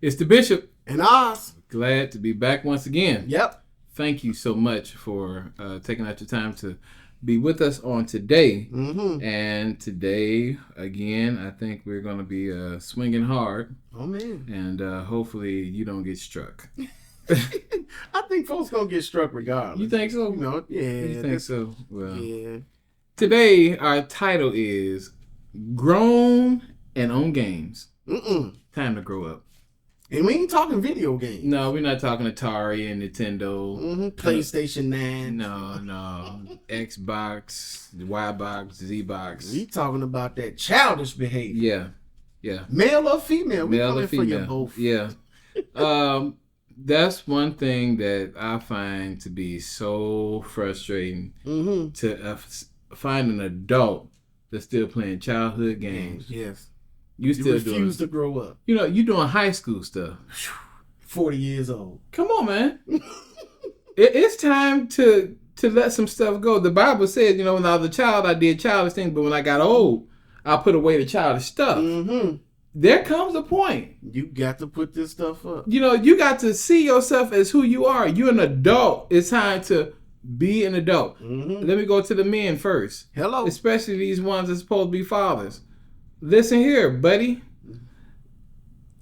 It's the Bishop. And Oz. Glad to be back once again. Yep. Thank you so much for taking out your time to be with us on today. Mm-hmm. And today, again, I think we're going to be swinging hard. Oh, man. And hopefully you don't get struck. I think folks going to get struck regardless. You think so? You think so? Well, yeah. Today, our title is Grown and on Games. Time to grow up. And we ain't talking video games. No, we're not talking Atari and Nintendo. PlayStation 9. No. Xbox, Y-Box, Z-Box. We talking about that childish behavior. Yeah. Male or female? We Male coming or female. for you both. Yeah. That's one thing that I find to be so frustrating to find an adult that's still playing childhood games. Yes. You refuse to grow up. You doing high school stuff. 40 years old. Come on, man. It's time to let some stuff go. The Bible says, when I was a child, I did childish things, but when I got old, I put away the childish stuff. There comes a point. You got to put this stuff up. You got to see yourself as who you are. You're an adult. It's time to be an adult. Let me go to the men first. Hello. Especially these ones that's supposed to be fathers. Listen here, buddy.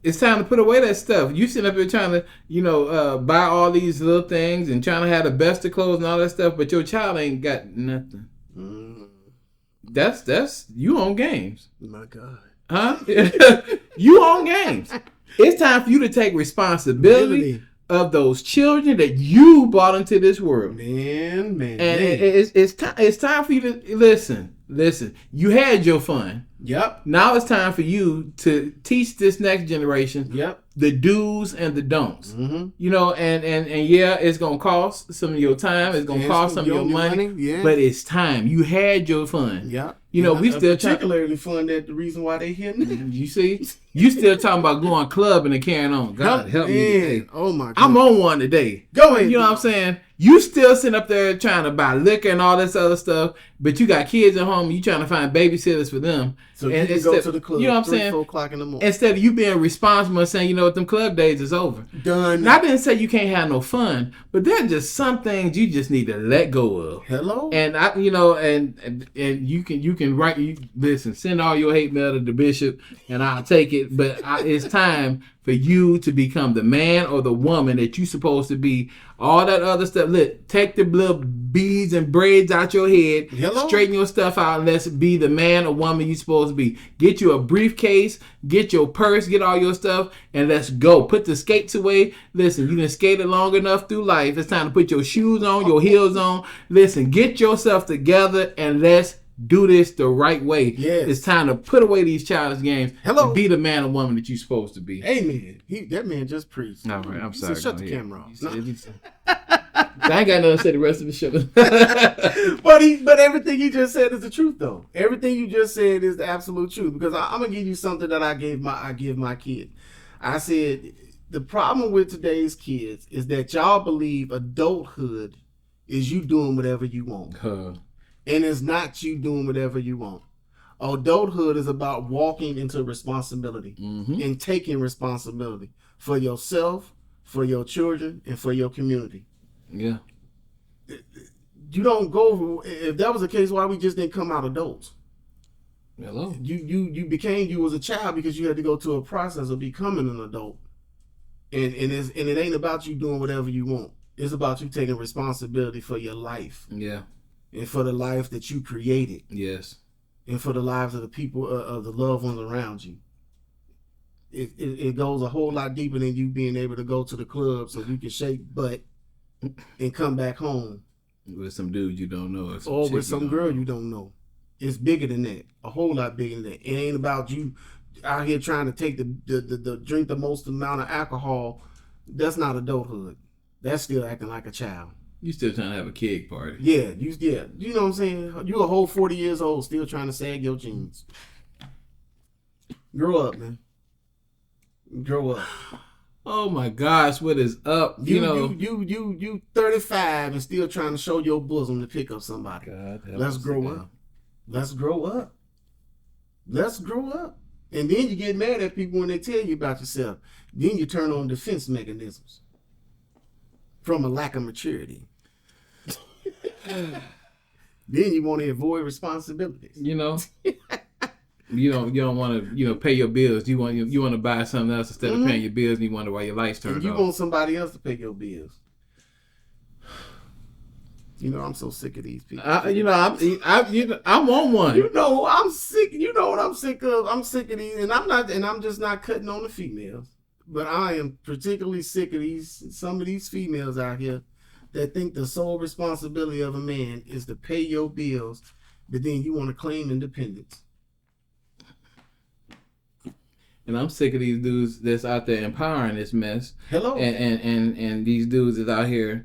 It's time to put away that stuff. You sitting up here trying to, buy all these little things and trying to have the best of clothes and all that stuff, but your child ain't got nothing. That's you on games. My God. Huh? You on games. It's time for you to take responsibility of those children that you brought into this world. Man. And it's time for you to listen. You had your fun. Yep. Now it's time for you to teach this next generation the do's and the don'ts. And yeah, it's gonna cost some of your time, it's gonna cost some of your money. But it's time. You had your fun. Yep. We still particularly fun that the reason why they hitting. You see? You still talking about going clubbing and carrying on. God help me today. Oh my God. I'm on one today. Go ahead. You know what I'm saying? You still sitting up there trying to buy liquor and all this other stuff, but you got kids at home, you trying to find babysitters for them. So you can go to the club, you know what I'm saying? 4 o'clock in the morning. Instead of you being responsible and saying, them club days is over. Done. Now, I didn't say you can't have no fun, but there are just some things you just need to let go of. Hello? And and you can write, listen, send all your hate mail to the bishop and I'll take it, but it's time for you to become the man or the woman that you're supposed to be. All that other stuff. Look, take the little beads and braids out your head. Hello? Straighten your stuff out and let's be the man or woman you're supposed to be. Get you a briefcase, get your purse, get all your stuff, and let's go. Put the skates away. Listen, you done skated long enough through life. It's time to put your shoes on, your heels on. Listen, get yourself together and let's do this the right way. Yes. It's time to put away these childish games. Hello. And be the man or woman that you're supposed to be. Amen. That man just preached. All right, I'm sorry. Shut the camera off. I ain't got nothing to say the rest of the show. but everything he just said is the truth, though. Everything you just said is the absolute truth. Because I'm gonna give you something that I give my kid. I said the problem with today's kids is that y'all believe adulthood is you doing whatever you want. And it's not you doing whatever you want. Adulthood is about walking into responsibility and taking responsibility for yourself, for your children, and for your community. Yeah. You don't go, if that was the case, why we just didn't come out adults? Hello. You was a child because you had to go through a process of becoming an adult. And it ain't about you doing whatever you want. It's about you taking responsibility for your life. Yeah. And for the life that you created. Yes. And for the lives of the people, of the loved ones around you. It goes a whole lot deeper than you being able to go to the club so you can shake butt and come back home. With some dude you don't know. Or with some girl you don't know. It's bigger than that. A whole lot bigger than that. It ain't about you out here trying to take the drink the most amount of alcohol. That's not adulthood. That's still acting like a child. You still trying to have a keg party. Yeah. You know what I'm saying? You a whole 40 years old still trying to sag your jeans. Grow up, man. Grow up. Oh my gosh, what is up? You 35 and still trying to show your bosom to pick up somebody. God, Let's grow up. Let's grow up. Let's grow up. And then you get mad at people when they tell you about yourself. Then you turn on defense mechanisms from a lack of maturity. Then you want to avoid responsibilities. You know, you don't want to pay your bills. You want to buy something else instead of paying your bills, and you wonder why your lights turned off. And you want somebody else to pay your bills. I'm so sick of these people. I want one. I'm sick. You know what I'm sick of? I'm sick of these, and I'm just not cutting on the females. But I am particularly sick of some of these females out here that think the sole responsibility of a man is to pay your bills, but then you want to claim independence. And I'm sick of these dudes that's out there empowering this mess. Hello. And these dudes that's out here,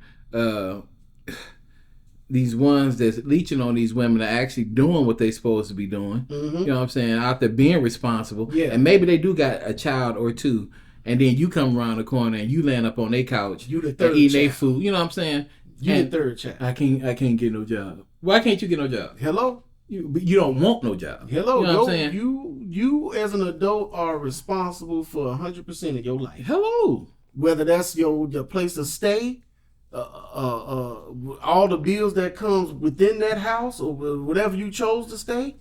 these ones that's leeching on these women are actually doing what they supposed to be doing. Mm-hmm. You know what I'm saying? Out there being responsible. Yeah. And maybe they do got a child or two. And then you come around the corner and you land up on their couch. You the third eating their food. You know what I'm saying? You the third child. I can't get no job. Why can't you get no job? Hello? You don't want no job. Hello? You know what I'm saying? You as an adult are responsible for 100% of your life. Hello? Whether that's your place to stay, all the bills that comes within that house or whatever you chose to stay,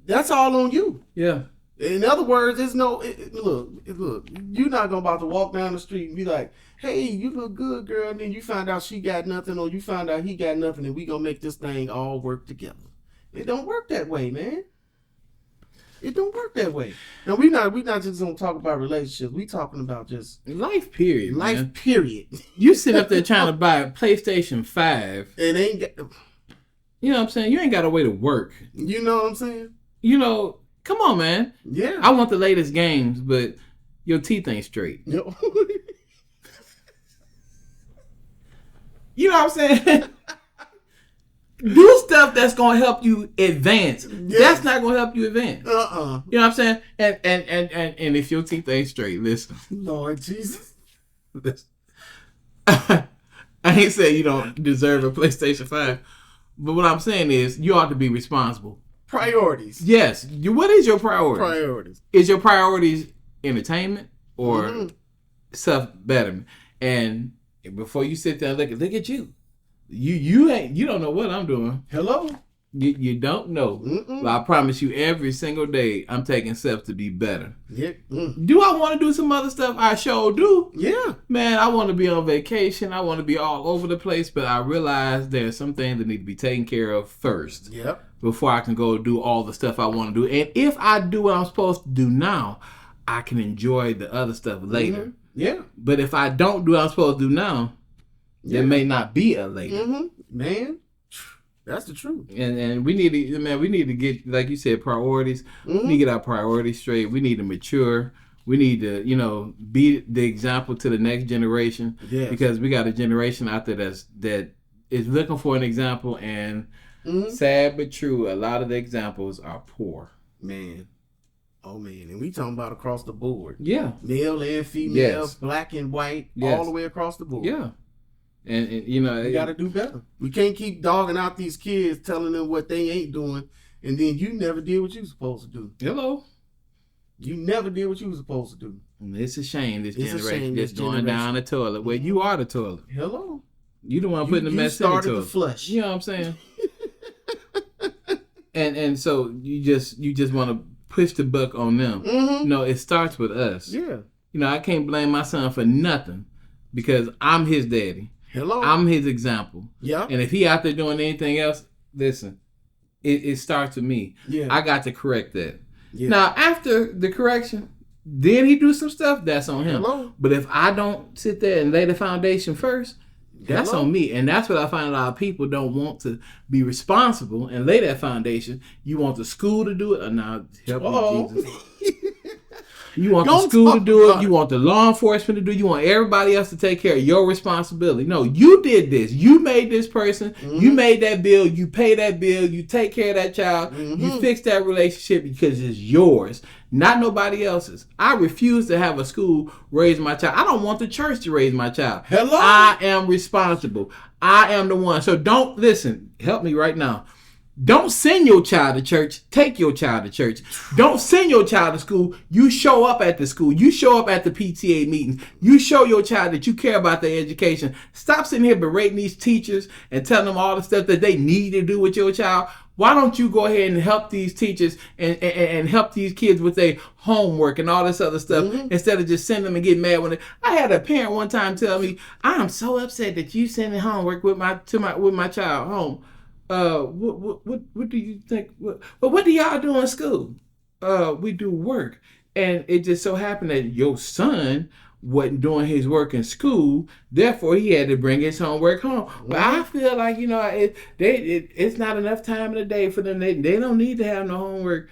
that's all on you. Yeah. In other words, there's no look. You're not about to walk down the street and be like, "Hey, you look good, girl," and then you find out she got nothing, or you find out he got nothing, and we gonna make this thing all work together. It don't work that way, man. It don't work that way. Now we not just gonna talk about relationships. We talking about just life. Period. Life. Man. Period. You sit up there trying to buy a PlayStation 5. It ain't. You know what I'm saying? You ain't got a way to work. You know what I'm saying? Come on, man. Yeah. I want the latest games, but your teeth ain't straight. Yo. You know what I'm saying? Do stuff that's gonna help you advance. Yeah. That's not gonna help you advance. You know what I'm saying? And if your teeth ain't straight, listen. Lord Jesus. Listen. I ain't saying you don't deserve a PlayStation 5, but what I'm saying is you ought to be responsible. Priorities. Yes. What is your priority? Priorities. Is your priorities entertainment or self-betterment? And before you sit there and look at you. You don't know what I'm doing. Hello? You don't know. But I promise you every single day I'm taking steps to be better. Yeah. Do I want to do some other stuff? I sure do. Yeah. Man, I want to be on vacation. I want to be all over the place, but I realize there's some things that need to be taken care of first. Yep. Before I can go do all the stuff I want to do. And if I do what I'm supposed to do now, I can enjoy the other stuff later. Yeah. But if I don't do what I'm supposed to do now, there may not be a later. Man, that's the truth. And we need to get, like you said, priorities. We need to get our priorities straight. We need to mature. We need to, be the example to the next generation. Yes. Because we got a generation out there that is looking for an example, and sad but true, a lot of the examples are poor. Man. Oh, man. And we talking about across the board. Yeah. Male and female, black and white, all the way across the board. Yeah. And we got to do better. We can't keep dogging out these kids, telling them what they ain't doing, and then you never did what you was supposed to do. Hello. You never did what you was supposed to do. It's a shame this generation just going down the toilet. Well, you are the toilet. Hello. You the one putting the mess in the toilet. You started the flush. You know what I'm saying? and so you just want to push the buck on them. No, it starts with us. Yeah. I can't blame my son for nothing because I'm his daddy. Hello. I'm his example. Yeah. And if he out there doing anything else, listen, it starts with me. Yeah. I got to correct that. Yeah. Now, after the correction, then he do some stuff, that's on him. Hello. But if I don't sit there and lay the foundation first, that's on me. And that's what I find a lot of people don't want to be responsible and lay that foundation. You want the school to do it? Or now, help me, Jesus. You want the school to do it. You want the law enforcement to do it. You want everybody else to take care of your responsibility. No, you did this. You made this person. You made that bill. You pay that bill. You take care of that child. You fix that relationship because it's yours, not nobody else's. I refuse to have a school raise my child. I don't want the church to raise my child. Hello? I am responsible. I am the one. So don't listen. Help me right now. Don't send your child to church. Take your child to church. Don't send your child to school. You show up at the school. You show up at the PTA meetings. You show your child that you care about their education. Stop sitting here berating these teachers and telling them all the stuff that they need to do with your child. Why don't you go ahead and help these teachers and help these kids with their homework and all this other stuff instead of just sending them and getting mad when I had a parent one time tell me, "I'm so upset that you sending homework with my child home." What do you think? What do y'all do in school? We do work, and it just so happened that your son wasn't doing his work in school, therefore he had to bring his homework home. But I feel like it's not enough time in the day for them. They don't need to have no homework.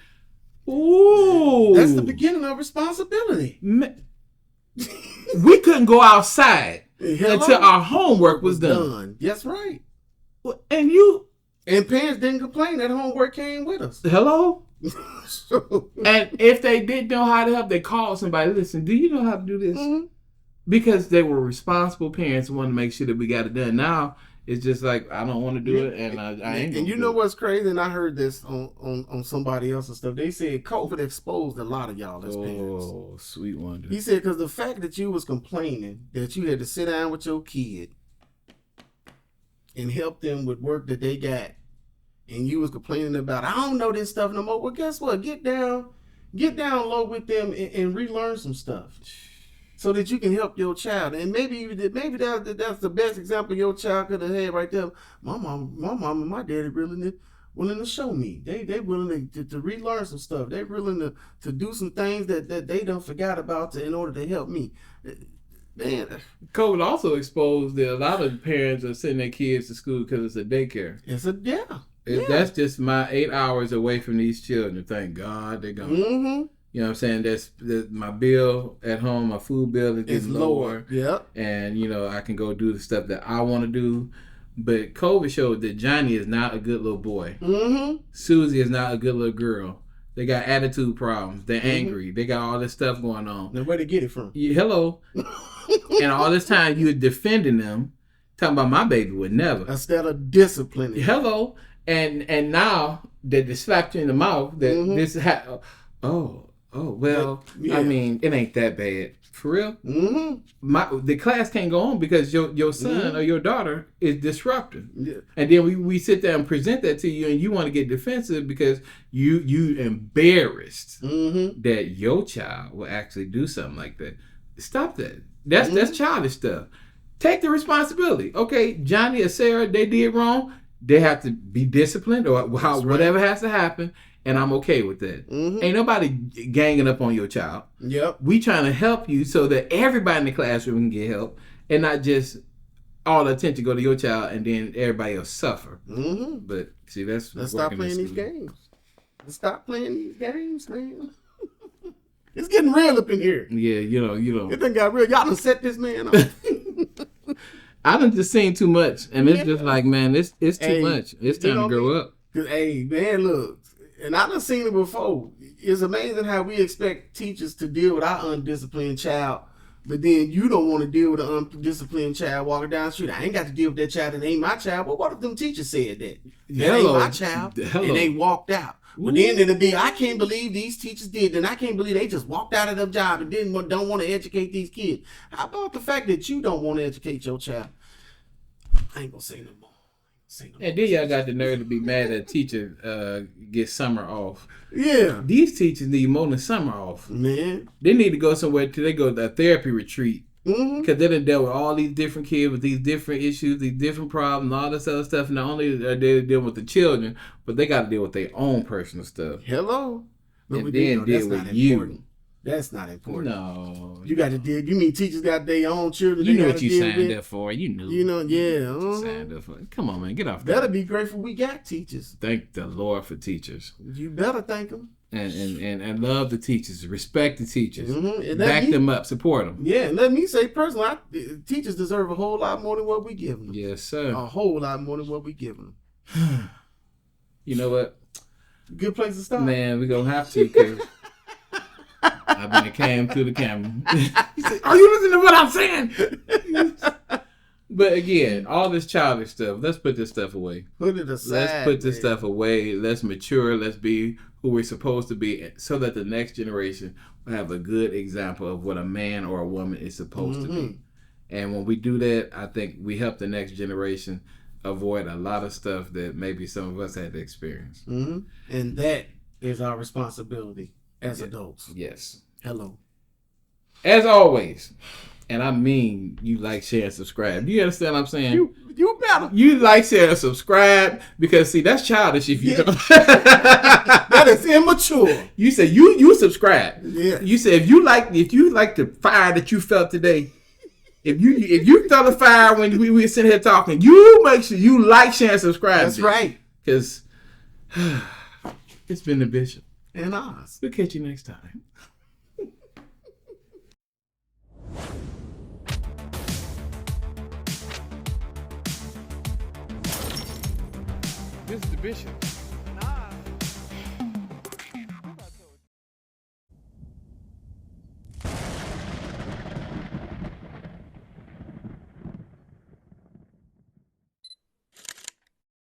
Ooh, that's the beginning of responsibility. We couldn't go outside until our homework was done. That's right. And parents didn't complain that homework came with us. Hello? And if they didn't know how to help, they called somebody. Listen, do you know how to do this? Because they were responsible parents and wanted to make sure that we got it done. Now it's just like, I don't want to do it, and I ain't. And you know what's crazy? And I heard this on somebody else's stuff. They said COVID exposed a lot of y'all as parents. Oh, sweet wonder. He said because the fact that you was complaining that you had to sit down with your kid and help them with work that they got, and you was complaining about, I don't know this stuff no more. Well, guess what? Get down low with them and relearn some stuff so that you can help your child. And maybe that's the best example your child could have had right there. My mom and my daddy willing to show me. They willing to relearn some stuff. They willing to do some things that they done forgot about in order to help me. Man, COVID also exposed that a lot of parents are sending their kids to school because it's a daycare. That's just my 8 hours away from these children. Thank God they're gone. You know what I'm saying? That's my bill at home. My food bill is getting lower. Yep. And I can go do the stuff that I want to do. But COVID showed that Johnny is not a good little boy. Susie is not a good little girl. They got attitude problems. They're angry. They got all this stuff going on. Now where they get it from? Hello. And all this time you were defending them, talking about my baby would never. Instead of disciplining. Hello. And now that they slapped you in the mouth, that this well, yeah. I mean, it ain't that bad. For real? The class can't go on because your son or your daughter is disruptive. Yeah. And then we sit there and present that to you, and you want to get defensive because you embarrassed that your child will actually do something like that. Stop that. That's childish stuff. Take the responsibility. Okay, Johnny or Sarah, they did wrong. They have to be disciplined or whatever has to happen. And I'm okay with that. Ain't nobody ganging up on your child. Yep. We trying to help you so that everybody in the classroom can get help and not just all the attention go to your child and then everybody else suffer. But see, let's stop playing these games. Let's stop playing these games, man. It's getting real up in here. Yeah, you know. It done got real. Y'all done set this man up. I done just seen too much, and it's just like, man, it's too much. It's time to grow up. Hey, man, look. And I done seen it before. It's amazing how we expect teachers to deal with our undisciplined child, but then you don't want to deal with an undisciplined child walking down the street. I ain't got to deal with that child. It ain't my child. Well, what if them teachers said that? That ain't my child. And they walked out. But then it'll be, I can't believe these teachers did, and I can't believe they just walked out of their job and don't want to educate these kids. How about the fact that you don't want to educate your child? I ain't gonna say no more. And then y'all got the nerve to be mad that a teacher gets summer off. Yeah. These teachers need more than summer off. Man. They need to go somewhere till they go to a therapy retreat. Because they done dealt with all these different kids with these different issues, these different problems, all this other stuff. Not only are they dealing with the children, but they got to deal with their own personal stuff. Hello. And then deal with you. That's not important. No. You got to deal. You mean teachers got their own children? You know what you signed up for. You knew. You know, yeah. Signed up for. Come on, man. Get off that. Better be grateful we got teachers. Thank the Lord for teachers. You better thank them. And love the teachers. Respect the teachers. Back them up. Support them. Yeah, and let me say personally, teachers deserve a whole lot more than what we give them. Yes, sir. A whole lot more than what we give them. You know what? Good place to start. Man, we're going to have to because I've been cam to the camera. He said, are you listening to what I'm saying? But again, all this childish stuff, let's put this stuff away. Put it aside. Let's put this stuff away. Let's mature. Let's be who we're supposed to be so that the next generation will have a good example of what a man or a woman is supposed to be. And when we do that, I think we help the next generation avoid a lot of stuff that maybe some of us had to experience. And that is our responsibility as adults. Yes. Hello. As always, and I mean, you like, share, and subscribe. Do you understand what I'm saying? You better. You like, share, and subscribe because, see, that's childish if you don't. That is immature. You say you subscribe. Yeah. You say if you like the fire that you felt today, if you felt the fire when we were sitting here talking, you make sure you like, share, and subscribe. That's right. Because it's been the Bishop. And Oz. We'll catch you next time. This is the Bishop.